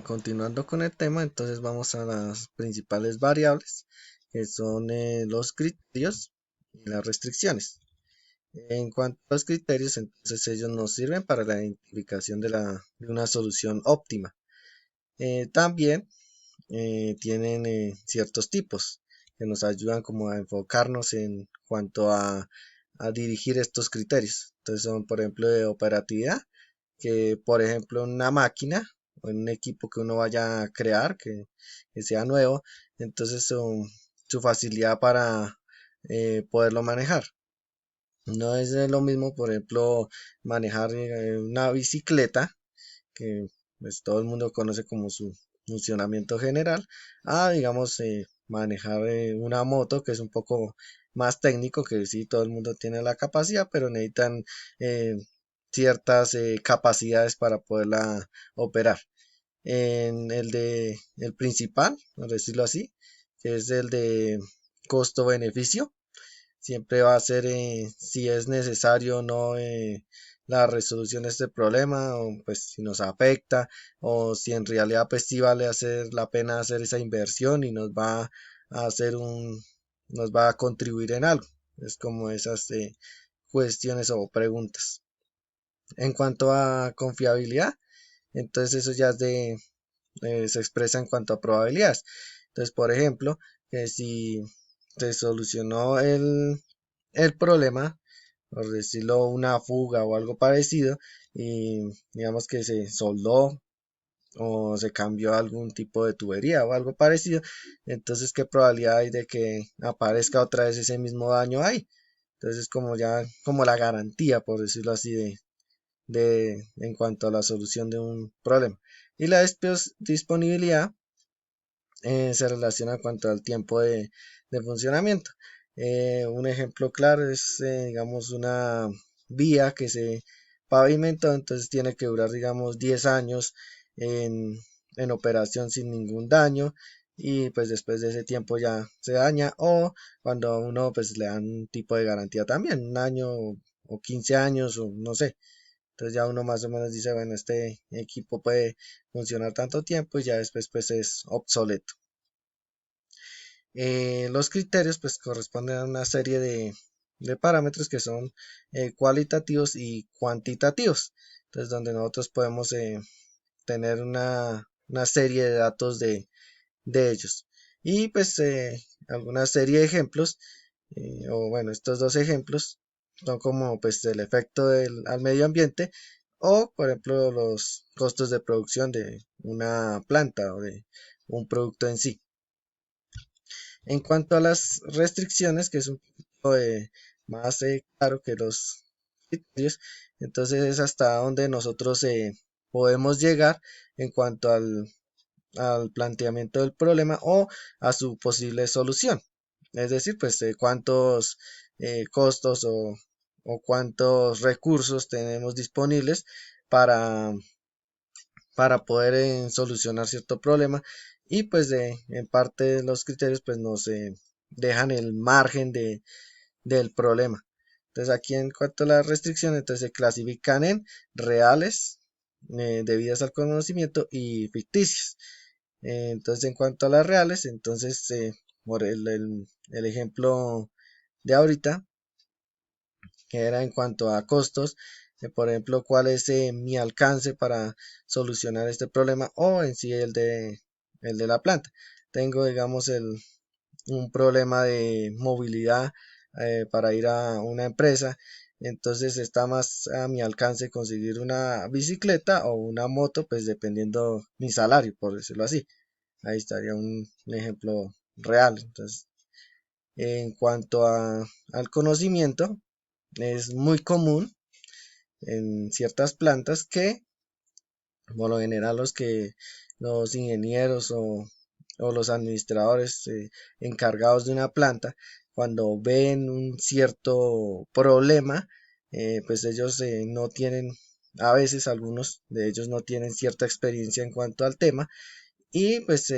Continuando con el tema, entonces vamos a las principales variables, que son los criterios y las restricciones. En cuanto a los criterios, entonces ellos nos sirven para la identificación de una solución óptima. También tienen ciertos tipos que nos ayudan como a enfocarnos en cuanto a dirigir estos criterios. Entonces son, por ejemplo, de operatividad, que por ejemplo una máquina o en un equipo que uno vaya a crear, que sea nuevo, entonces su facilidad para poderlo manejar. No es lo mismo, por ejemplo, manejar una bicicleta, que pues todo el mundo conoce como su funcionamiento general, a digamos manejar una moto, que es un poco más técnico, que sí todo el mundo tiene la capacidad, pero necesitan eh, ciertas capacidades para poderla operar. En el principal, por decirlo así, que es el de costo-beneficio, siempre va a ser si es necesario o no la resolución de este problema, o pues si nos afecta, o si en realidad pues sí vale hacer la pena hacer esa inversión y nos va a hacer nos va a contribuir en algo. Es como esas cuestiones o preguntas. En cuanto a confiabilidad, entonces eso ya es se expresa en cuanto a probabilidades. Entonces, por ejemplo, que si se solucionó el problema, por decirlo, una fuga o algo parecido, y digamos que se soldó o se cambió algún tipo de tubería o algo parecido, entonces qué probabilidad hay de que aparezca otra vez ese mismo daño ahí. Entonces como ya como la garantía, por decirlo así, de en cuanto a la solución de un problema. Y la disponibilidad se relaciona en cuanto al tiempo de funcionamiento. Un ejemplo claro es, digamos, una vía que se pavimentó, entonces tiene que durar, digamos, 10 años en, en operación sin ningún daño, y pues después de ese tiempo ya se daña, o cuando a uno pues le dan un tipo de garantía también, un año o 15 años o no sé. Entonces ya uno más o menos dice, bueno, este equipo puede funcionar tanto tiempo y ya después pues es obsoleto. Los criterios pues corresponden a una serie de parámetros que son cualitativos y cuantitativos. Entonces donde nosotros podemos tener una serie de datos de ellos. Y pues alguna serie de ejemplos, o bueno, estos dos ejemplos son como pues el efecto al medio ambiente, o por ejemplo los costos de producción de una planta o de un producto en sí. En cuanto a las restricciones, que es un poquito más claro que los criterios, entonces es hasta donde nosotros podemos llegar en cuanto al planteamiento del problema o a su posible solución. Es decir, pues cuántos costos o cuántos recursos tenemos disponibles para, para poder solucionar cierto problema, y pues en parte de los criterios pues nos dejan el margen del problema. Entonces aquí en cuanto a las restricciones, entonces se clasifican en reales, debidas al conocimiento, y ficticias. Entonces en cuanto a las reales, entonces por el ejemplo de ahorita, que era en cuanto a costos, por ejemplo, cuál es mi alcance para solucionar este problema, o en sí el de la planta. Tengo, digamos, un problema de movilidad para ir a una empresa, entonces está más a mi alcance conseguir una bicicleta o una moto, pues dependiendo mi salario, por decirlo así. Ahí estaría un ejemplo real. Entonces, en cuanto al conocimiento, es muy común en ciertas plantas que, por lo general, los ingenieros o los administradores encargados de una planta, cuando ven un cierto problema, pues ellos no tienen, a veces algunos de ellos no tienen cierta experiencia en cuanto al tema, y pues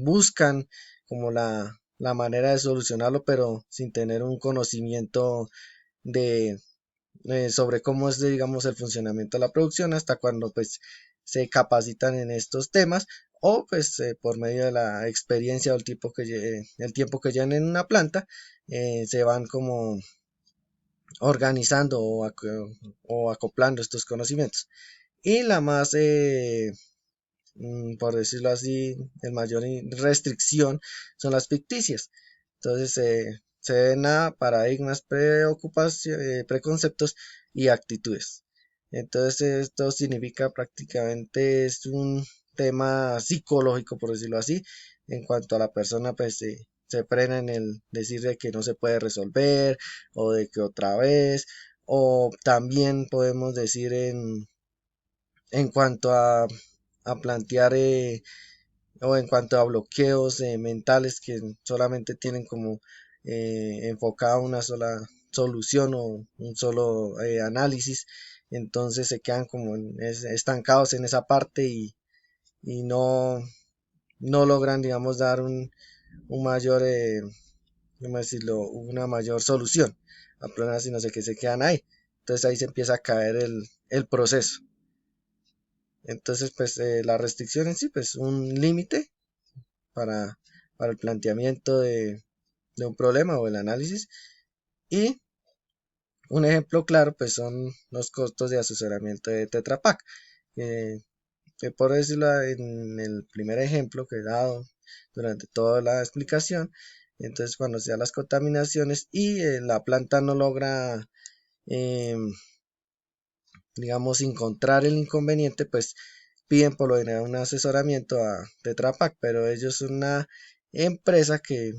buscan como la manera de solucionarlo, pero sin tener un conocimiento sobre cómo es, digamos, el funcionamiento de la producción, hasta cuando pues se capacitan en estos temas, o pues por medio de la experiencia o el tiempo que llevan en una planta, se van como organizando o acoplando estos conocimientos. Y la más, por decirlo así, el mayor restricción son las ficticias. Entonces se ven a paradigmas, preconceptos y actitudes. Entonces esto significa prácticamente es un tema psicológico, por decirlo así, en cuanto a la persona pues se frena en el decir de que no se puede resolver o de que otra vez, o también podemos decir en cuanto a plantear o en cuanto a bloqueos mentales que solamente tienen como enfocada una sola solución o un solo análisis, entonces se quedan como estancados en esa parte y no logran, digamos, dar un mayor, ¿cómo decirlo? Una mayor solución a problemas, sino que se quedan ahí. Entonces ahí se empieza a caer el proceso. Entonces, pues la restricción en sí, pues un límite para, para el planteamiento de un problema o el análisis. Y un ejemplo claro, pues son los costos de asesoramiento de Tetra Pak. Que por decirlo en el primer ejemplo que he dado durante toda la explicación, entonces cuando se dan las contaminaciones y la planta no logra, eh, digamos, encontrar el inconveniente, pues piden por lo general un asesoramiento a Tetra Pak, pero ellos son una empresa que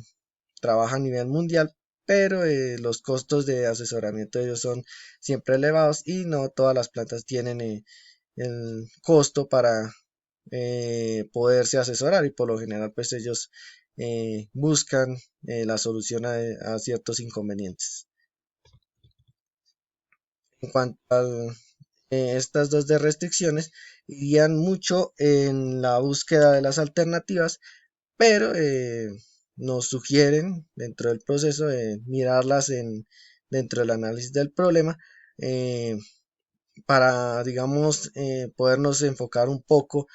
trabaja a nivel mundial, pero los costos de asesoramiento de ellos son siempre elevados y no todas las plantas tienen el costo para poderse asesorar, y por lo general pues ellos buscan la solución a ciertos inconvenientes. En cuanto a estas dos de restricciones, irían mucho en la búsqueda de las alternativas, pero nos sugieren dentro del proceso de mirarlas dentro del análisis del problema, eh, para, digamos, podernos enfocar un poco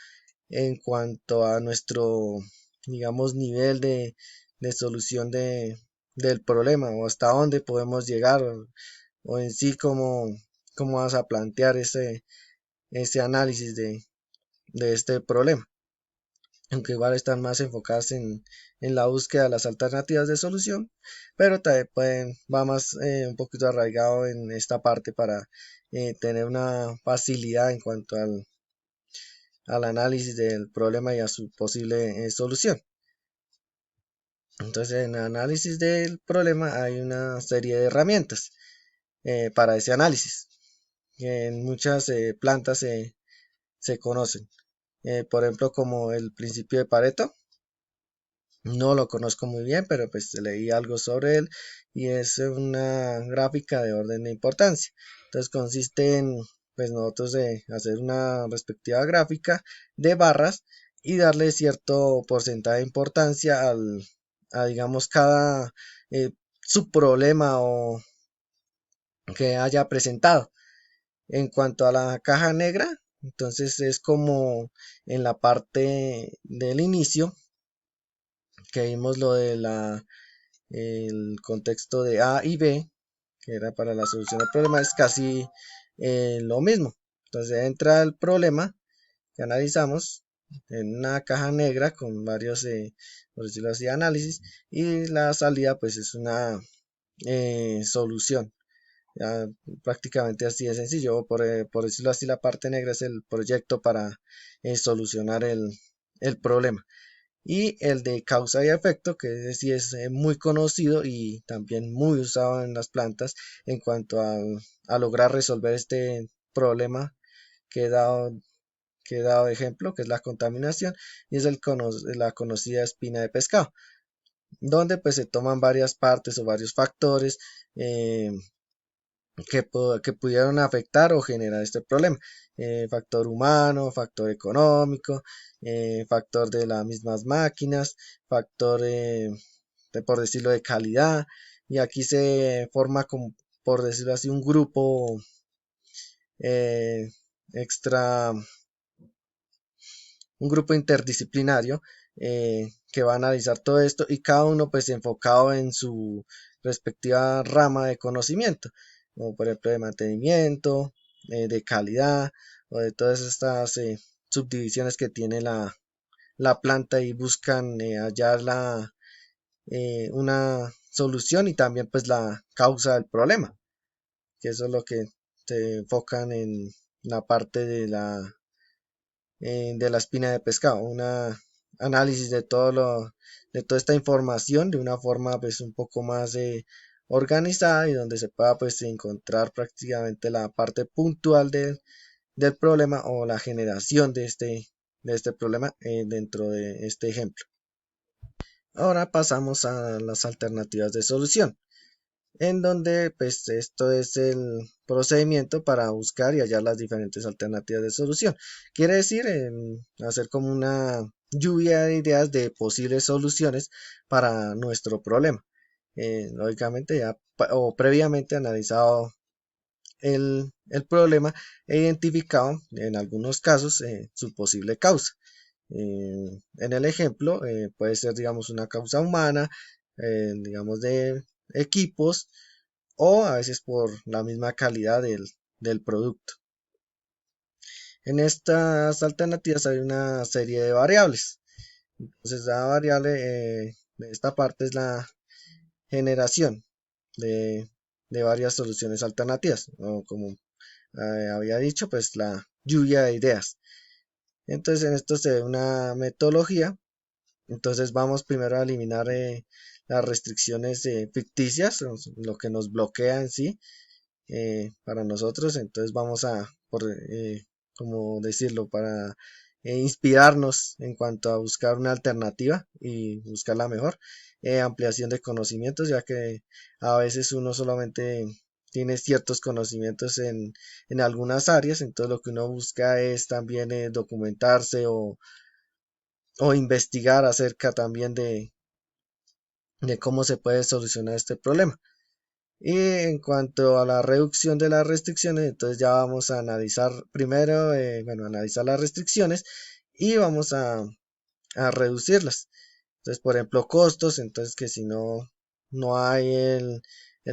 en cuanto a nuestro, digamos, nivel de solución del problema, o hasta dónde podemos llegar, o en sí cómo vas a plantear ese análisis de este problema, aunque igual están más enfocadas en la búsqueda de las alternativas de solución, pero también va más un poquito arraigado en esta parte para tener una facilidad en cuanto al análisis del problema y a su posible solución. Entonces, en el análisis del problema hay una serie de herramientas para ese análisis, que en muchas plantas se conocen. Por ejemplo, como el principio de Pareto. No lo conozco muy bien, pero pues leí algo sobre él y es una gráfica de orden de importancia. Entonces consiste en, pues nosotros de hacer una respectiva gráfica de barras y darle cierto porcentaje de importancia a digamos cada subproblema o que haya presentado. En cuanto a la caja negra, entonces es como en la parte del inicio que vimos lo de el contexto de A y B, que era para la solución del problema, es casi lo mismo. Entonces entra el problema que analizamos en una caja negra con varios, por decirlo así, análisis, y la salida pues es una solución. Ya, prácticamente así de sencillo, por decirlo así, la parte negra es el proyecto para solucionar el problema. Y el de causa y efecto, que sí es muy conocido y también muy usado en las plantas en cuanto a lograr resolver este problema que he dado de ejemplo, que es la contaminación, y es la conocida espina de pescado, donde pues se toman varias partes o varios factores que pudieron afectar o generar este problema. Factor humano, factor económico, factor de las mismas máquinas, factor, por decirlo, de calidad. Y aquí se forma como por decirlo así, un grupo eh, extra, un grupo interdisciplinario que va a analizar todo esto y cada uno pues enfocado en su respectiva rama de conocimiento, como por ejemplo de mantenimiento, de calidad o de todas estas subdivisiones que tiene la planta y buscan hallar una solución y también pues la causa del problema, que eso es lo que se enfocan en la parte de la espina de pescado, un análisis de de toda esta información de una forma pues un poco más organizada y donde se pueda pues encontrar prácticamente la parte puntual del problema o la generación de este problema dentro de este ejemplo. Ahora pasamos a las alternativas de solución, en donde pues esto es el procedimiento para buscar y hallar las diferentes alternativas de solución. Quiere decir hacer como una lluvia de ideas de posibles soluciones para nuestro problema. Lógicamente ya o previamente analizado el problema e identificado en algunos casos su posible causa. En el ejemplo puede ser digamos una causa humana, digamos de equipos o a veces por la misma calidad del producto. En estas alternativas hay una serie de variables. Entonces la variable de esta parte es la generación de, de varias soluciones alternativas, o como había dicho, pues la lluvia de ideas. Entonces en esto se ve una metodología. Entonces vamos primero a eliminar las restricciones ficticias, lo que nos bloquea en sí para nosotros. Entonces vamos a, como decirlo, para inspirarnos en cuanto a buscar una alternativa y buscar la mejor. Ampliación de conocimientos, ya que a veces uno solamente tiene ciertos conocimientos en algunas áreas, entonces lo que uno busca es también documentarse o investigar acerca también de cómo se puede solucionar este problema. Y en cuanto a la reducción de las restricciones, entonces ya vamos a analizar primero, bueno, analizar las restricciones y vamos a reducirlas. Entonces, por ejemplo, costos, entonces que si no hay el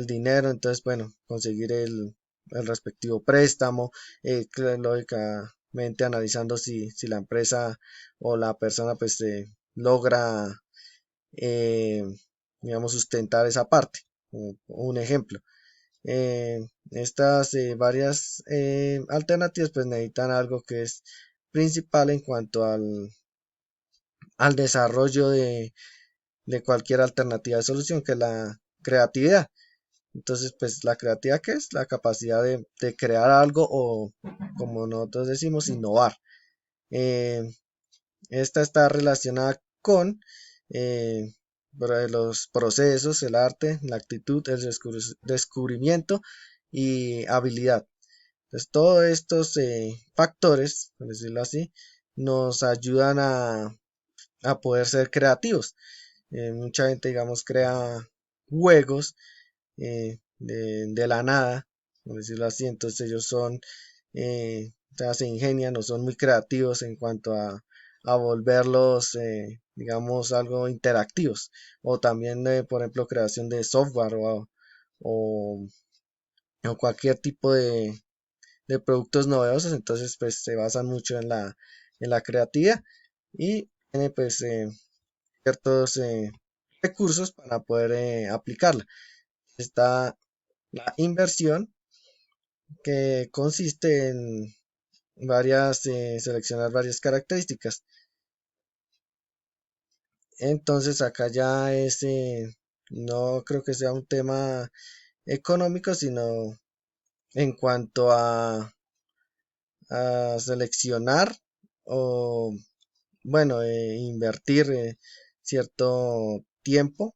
dinero, entonces, bueno, conseguir el respectivo préstamo, lógicamente analizando si la empresa o la persona pues logra, eh, digamos, sustentar esa parte. Un ejemplo. Estas varias alternativas pues necesitan algo que es principal en cuanto al desarrollo de cualquier alternativa de solución, que es la creatividad. Entonces, pues la creatividad, que es la capacidad de crear algo o, como nosotros decimos, innovar. Eh, Esta está relacionada con los procesos, el arte, la actitud, el descubrimiento y habilidad. Entonces, todos estos factores, por decirlo así, nos ayudan a poder ser creativos. Mucha gente, digamos, crea juegos de la nada, por decirlo así, entonces ellos son, o sea, se ingenian o son muy creativos en cuanto a volverlos, digamos, algo interactivos, o también, por ejemplo, creación de software o, o cualquier tipo de productos novedosos, entonces pues se basan mucho en la creatividad y tiene pues ciertos recursos para poder aplicarla. Está la inversión, que consiste en seleccionar varias características. Entonces acá ya no creo que sea un tema económico, sino en cuanto a seleccionar o, bueno, invertir cierto tiempo